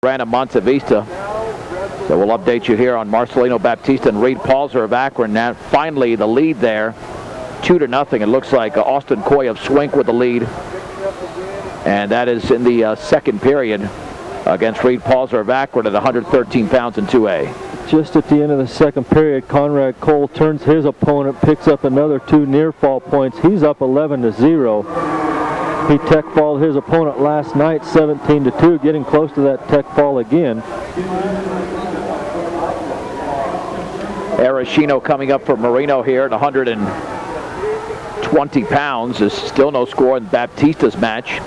Grand of Monte Vista. So we'll update you here on Marcelino Baptista and Reed Palzer of Akron. Now finally the lead there, 2-0. It looks like Austin Coy of Swink with the lead. And that is in the second period against Reed Palzer of Akron at 113 pounds in 2A. Just at the end of the second period, Conrad Cole turns his opponent, picks up another 2 near fall points. He's up 11-0. He tech falled his opponent last night 17-2, getting close to that tech fall again. Arashino coming up for Marino here at 120 pounds. There's still no score in Baptista's match.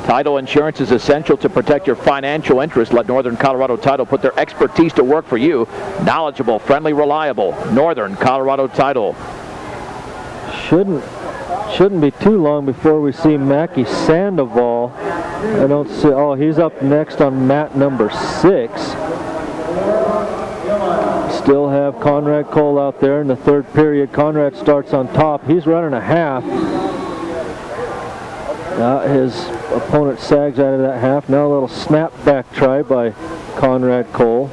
Title insurance is essential to protect your financial interests. Let Northern Colorado Title put their expertise to work for you. Knowledgeable, friendly, reliable. Northern Colorado Title. Shouldn't be too long before we see Mackie Sandoval. I don't see. Oh, he's up next on mat number 6. Still have Conrad Cole out there in the third period. Conrad starts on top. He's running a half. His opponent sags out of that half. Now a little snap back try by Conrad Cole.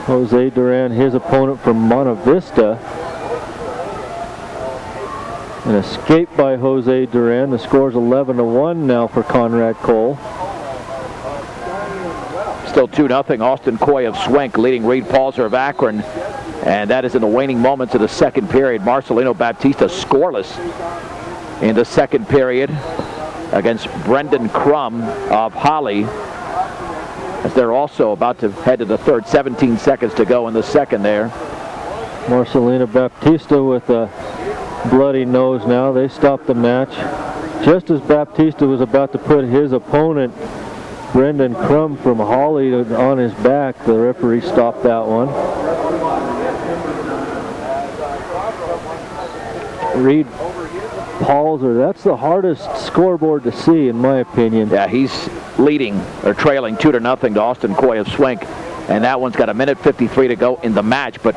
Jose Duran, his opponent from Monte Vista. An escape by Jose Duran. The score's 11-1 now for Conrad Cole. Still 2-0. Austin Coy of Swink leading Reed Palzer of Akron. And that is in the waning moments of the second period. Marcelino Baptista scoreless in the second period against Brendan Crum of Holly, as they're also about to head to the third. 17 seconds to go in the second there. Marcelino Baptista with a bloody nose now. They stopped the match. Just as Baptista was about to put his opponent, Brendan Crum from Holly, on his back, the referee stopped that one. Reed Palzer, that's the hardest scoreboard to see in my opinion. Yeah, he's leading or trailing 2-0 to Austin Coy of Swink, and that one's got 1:53 to go in the match. But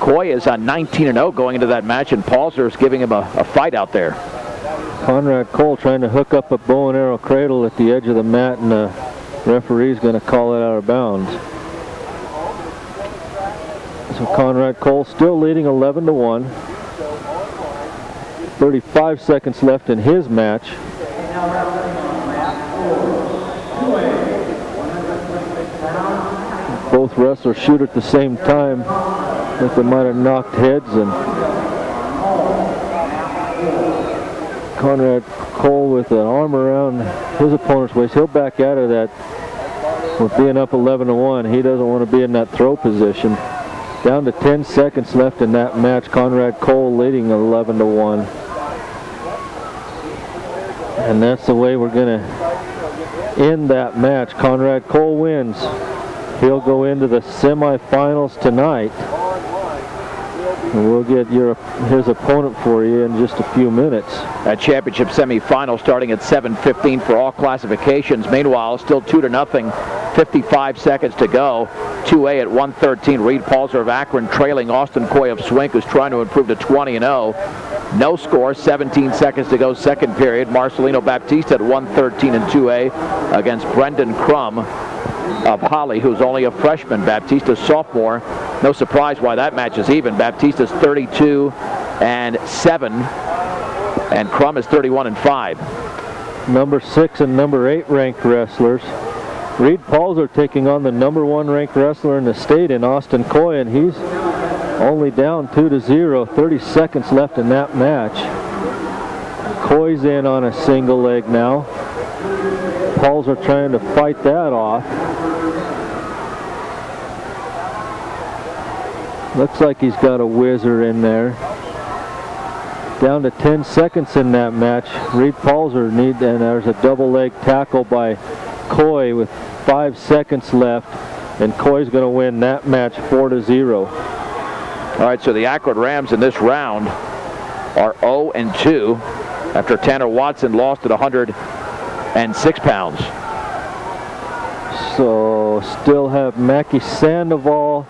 Coy is on 19-0 going into that match, and Palzer is giving him a fight out there. Conrad Cole trying to hook up a bow and arrow cradle at the edge of the mat, and the referee's going to call it out of bounds. So Conrad Cole still leading 11-1. 35 seconds left in his match. Both wrestlers shoot at the same time. I think they might have knocked heads, and Conrad Cole with an arm around his opponent's waist. He'll back out of that with being up 11-1. He doesn't want to be in that throw position. Down to 10 seconds left in that match. Conrad Cole leading 11-1. And that's the way we're going to end that match. Conrad Cole wins. He'll go into the semifinals tonight. And we'll get his opponent for you in just a few minutes. That championship semifinal starting at 7:15 for all classifications. Meanwhile, still 2-0, 55 seconds to go. 2A at 1:13. Reed Palzer of Akron trailing Austin Coy of Swink, who's trying to improve to 20-0. No score, 17 seconds to go, second period. Marcelino Baptista at 1:13 in 2A against Brendan Crum of Holly, who's only a freshman. Baptista's sophomore. No surprise why that match is even. Baptista's 32-7, and Crum is 31-5. Number 6 and number 8 ranked wrestlers. Reed Palzer taking on the number 1 ranked wrestler in the state in Austin Coy, and he's only down 2-0. 30 seconds left in that match. Coy's in on a single leg now. Palzer trying to fight that off. Looks like he's got a whizzer in there. Down to 10 seconds in that match. Reed Palzer and there's a double leg tackle by Coy with 5 seconds left, and Coy's going to win that match 4-0. All right, so the Akron Rams in this round are 0-2 after Tanner Watson lost at 106 pounds. So still have Mackie Sandoval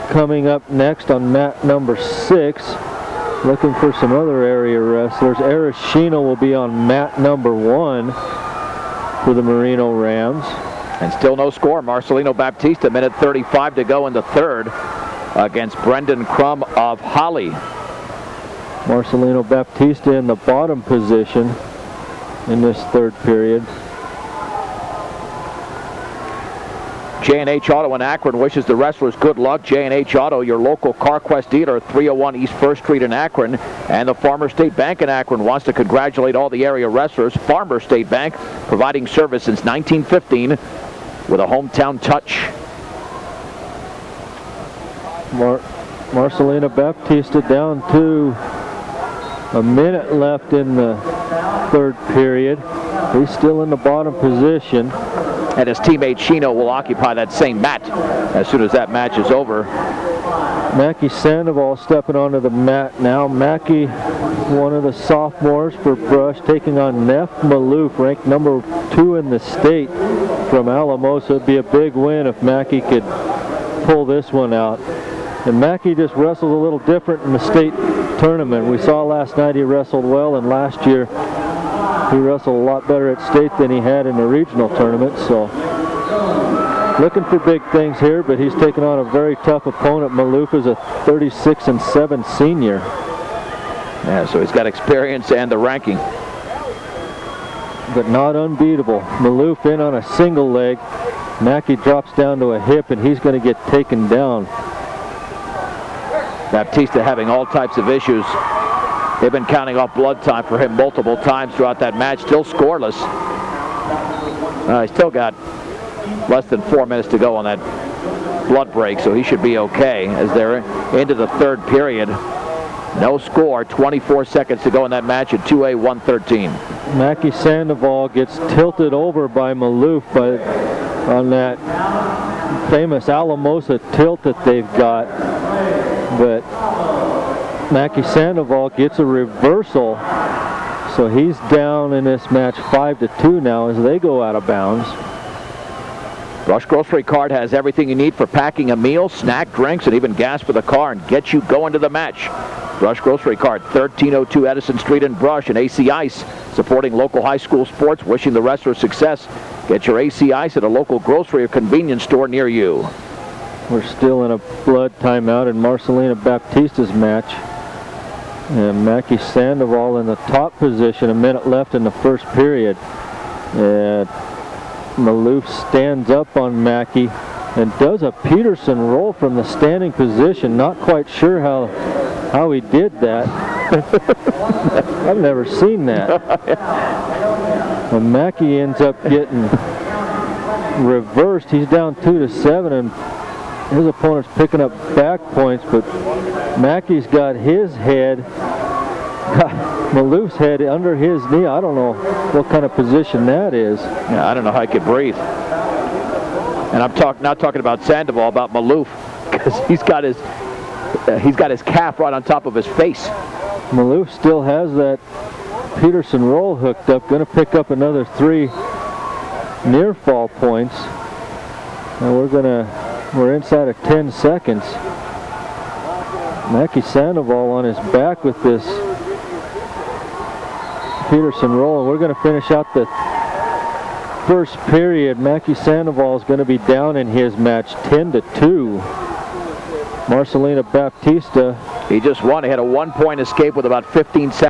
coming up next on mat number 6. Looking for some other area wrestlers. Arashino will be on mat number 1 for the Merino Rams. And still no score. Marcelino Baptista, minute 35 to go in the third against Brendan Crum of Holly. Marcelino Baptista in the bottom position in this third period. J&H Auto in Akron wishes the wrestlers good luck. J&H Auto, your local CarQuest dealer, 301 East 1st Street in Akron. And the Farmer State Bank in Akron wants to congratulate all the area wrestlers. Farmer State Bank, providing service since 1915 with a hometown touch. Marcelino Baptista down to a minute left in the third period. He's still in the bottom position. And his teammate Chino will occupy that same mat as soon as that match is over. Mackie Sandoval stepping onto the mat now. Mackie, one of the sophomores for Brush, taking on Neff Malouf, ranked number 2 in the state from Alamosa. It'd be a big win if Mackie could pull this one out. And Mackie just wrestles a little different in the state tournament. We saw last night he wrestled well, and last year he wrestled a lot better at state than he had in the regional tournament. So looking for big things here, but he's taking on a very tough opponent. Malouf is a 36-7 senior. Yeah, so he's got experience and the ranking. But not unbeatable. Malouf in on a single leg. Mackie drops down to a hip, and he's going to get taken down. Baptista having all types of issues. They've been counting off blood time for him multiple times throughout that match. Still scoreless. He's still got less than 4 minutes to go on that blood break, so he should be okay as they're into the third period. No score, 24 seconds to go in that match at 2A 113. Mackie Sandoval gets tilted over by Malouf on that famous Alamosa tilt that they've got. But Mackie Sandoval gets a reversal, so he's down in this match 5-2 now as they go out of bounds. Brush Grocery Card has everything you need for packing a meal, snack, drinks, and even gas for the car, and get you going to the match. Brush Grocery Card, 1302 Edison Street in Brush, and AC Ice, supporting local high school sports, wishing the wrestlers success. Get your AC Ice at a local grocery or convenience store near you. We're still in a blood timeout in Marcelino Baptista's match. And Mackie Sandoval in the top position, a minute left in the first period. And Malouf stands up on Mackie and does a Peterson roll from the standing position. Not quite sure how he did that. I've never seen that. And Mackie ends up getting reversed. He's down 2-7, and his opponent's picking up back points, but Mackie's got his head, Malouf's head under his knee. I don't know what kind of position that is. Yeah, I don't know how he could breathe. And I'm not talking about Sandoval, about Malouf, because he's got his calf right on top of his face. Malouf still has that Peterson roll hooked up, going to pick up another 3 near fall points. And we're inside of 10 seconds. Mackie Sandoval on his back with this Peterson roll, and we're going to finish out the first period. Mackie Sandoval is going to be down in his match 10-2. Marcelino Baptista, he just won. He had a 1-point escape with about 15 seconds.